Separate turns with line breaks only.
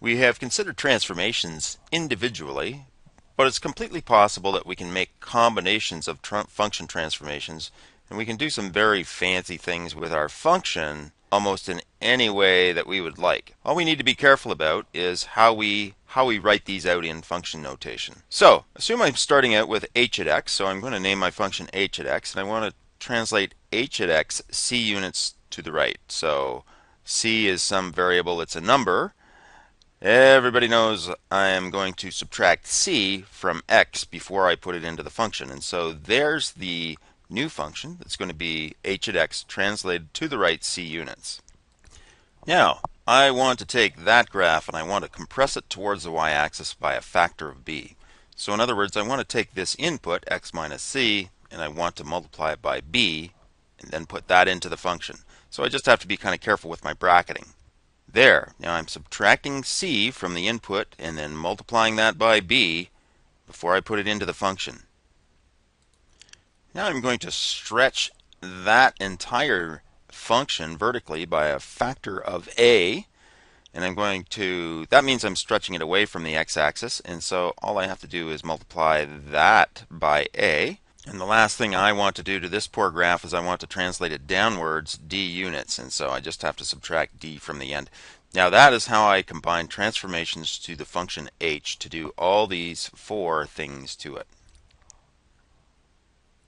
We have considered transformations individually, but it's completely possible that we can make combinations of function transformations, and we can do some very fancy things with our function almost in any way that we would like. All we need to be careful about is how we write these out in function notation. So, assume I'm starting out with h at x, so I'm going to name my function h at x, and I want to translate h at x c units to the right. So, c is some variable, it's a number. Everybody knows I am going to subtract c from x before I put it into the function. And so there's the new function that's going to be h at x translated to the right c units. Now, I want to take that graph and I want to compress it towards the y-axis by a factor of b. So in other words, I want to take this input, x minus c, and I want to multiply it by b and then put that into the function. So I just have to be kind of careful with my bracketing. There, now I'm subtracting c from the input and then multiplying that by b before I put it into the function. Now I'm going to stretch that entire function vertically by a factor of a, and that means I'm stretching it away from the x-axis, and so all I have to do is multiply that by a. And the last thing I want to do to this poor graph is I want to translate it downwards d units, and so I just have to subtract d from the end. Now that is how I combine transformations to the function h to do all these four things to it.